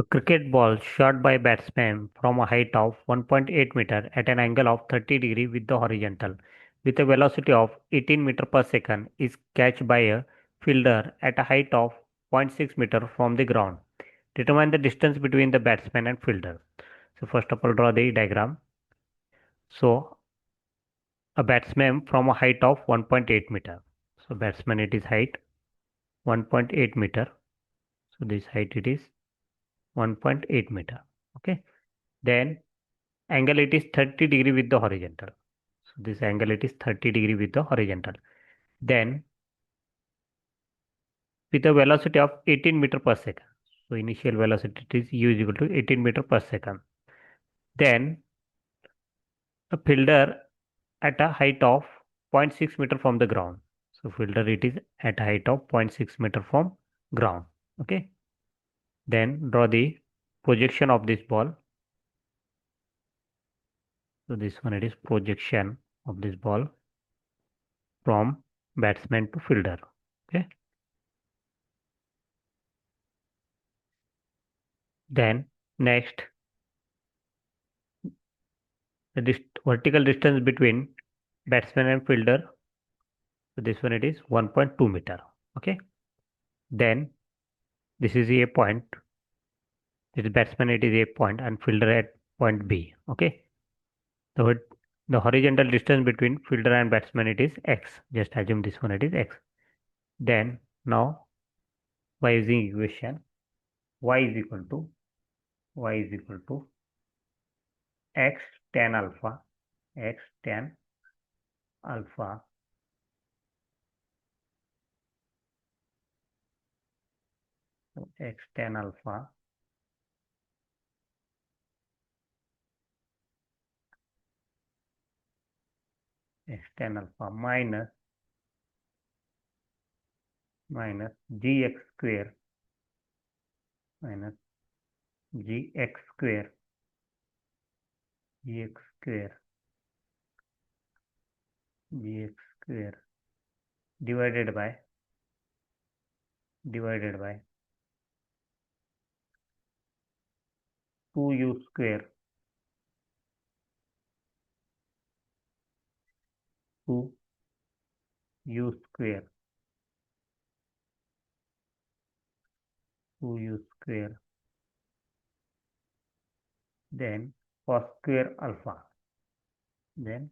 A cricket ball shot by batsman from a height of 1.8 meter at an angle of 30 degree with the horizontal, with a velocity of 18 meter per second, is catched by a fielder at a height of 0.6 meter from the ground. Determine the distance between the batsman and fielder. So first of all, draw the diagram. So a batsman from a height of 1.8 meter. So batsman, it is height 1.8 meter. So this height, it is 1.8 meter. Okay. Then angle, it is 30 degree with the horizontal. So this angle, it is 30 degree with the horizontal. Then with a velocity of 18 meter per second. So initial velocity, it is u is equal to 18 meter per second. Then a fielder at a height of 0.6 meter from the ground. So fielder, it is at a height of 0.6 meter from ground. Okay. Then draw the projection of this ball. So this one, it is projection of this ball from batsman to fielder. Okay. Then next, the vertical distance between batsman and fielder. So this one, it is 1.2 meter. Okay. Then this is a point. This batsman, it is a point, and fielder at point B. Okay. The the horizontal distance between fielder and batsman, it is x. Just assume this one, it is x. Then now, by using equation, y is equal to y is equal to x tan alpha, x tan alpha, x tan alpha, x tan alpha minus gx square minus gx square gx square gx square divided by 2u square 2u square 2u square, then cos square alpha, then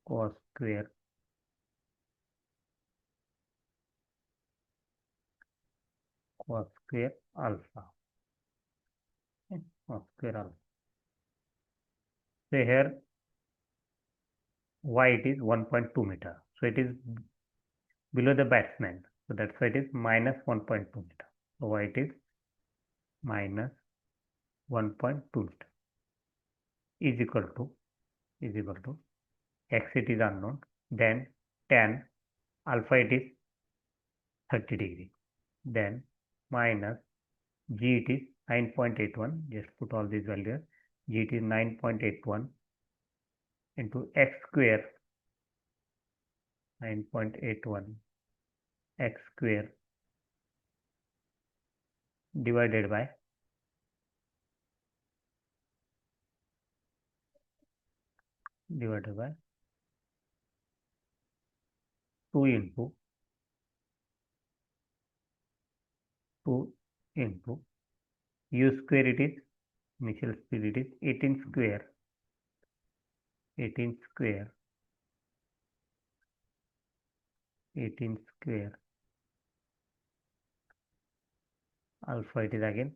cos square alpha, okay, cos square alpha. So here y, it is 1.2 meter, so it is below the batsman, so that's why it is minus 1.2 meter. So y, it is minus 1.2 meter is equal to x, it is unknown, then tan alpha, it is 30 degree, then minus g, it is 9.81, just put all these values, g, it is 9.81 into x square, 9.81 x square divided by 2 into 2 into u square, it is initial speed, it is 18 square 18 square 18 square alpha, it is again,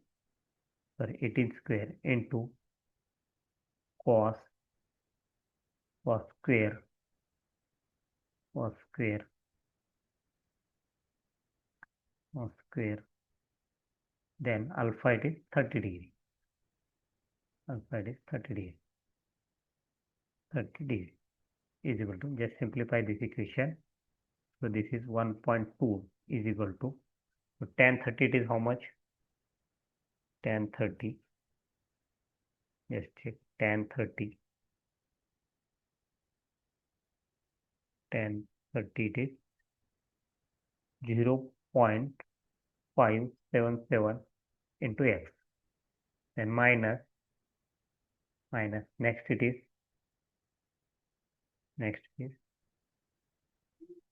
sorry, 18 square into cos square cos square then alpha, it is 30 degree, alpha, it is 30 degree 30 degree is equal to, just simplify this equation. So this is 1.2 is equal to, so tan 30, it is how much? Tan 30, just check, tan 30 it is 0.0 577 into x. Then minus next is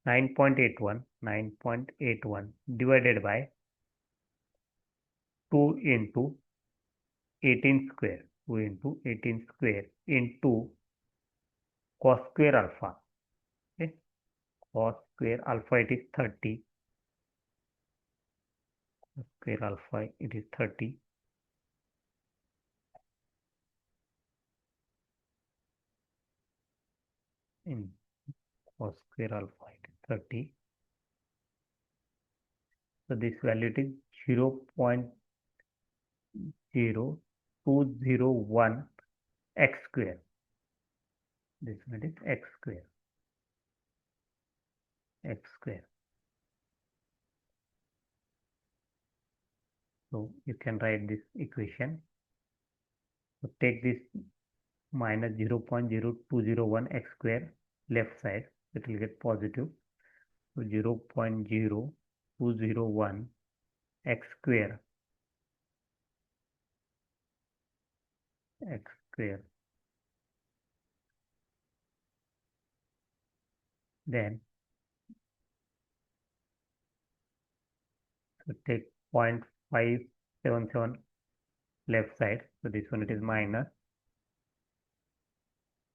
9.81 divided by 2 into 18 square 2 into 18 square into cos square alpha. Okay, cos square alpha it is 30. Cos square alpha it is 30 in cos square alpha it is 30. So this value is 0.0201 x square. This one is x square. So you can write this equation. So take this minus 0.0201 x square left side, it will get positive. So 0.0201 x square then so take 0.577 left side, so this one it is minus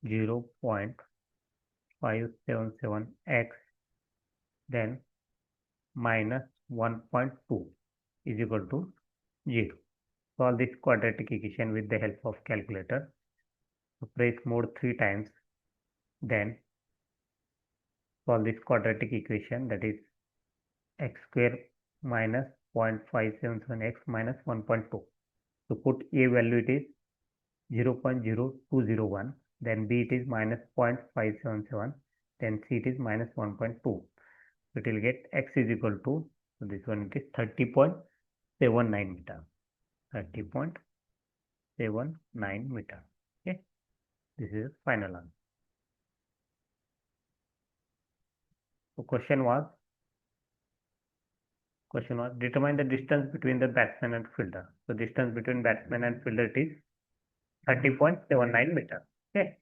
0.577 x then minus 1.2 is equal to 0. Solve this quadratic equation with the help of calculator. So press mode 3 times, then solve this quadratic equation, that is x square minus 0.577x minus 1.2. So put a value it is 0.0201, then b it is minus 0.577, then c it is minus 1.2. So it will get x is equal to, so this one it is 30.79 meter. 30.79 meter. Okay, this is final answer. So question was determine the distance between the batsman and fielder. So distance between batsman and fielder is 30.79 meter. Okay.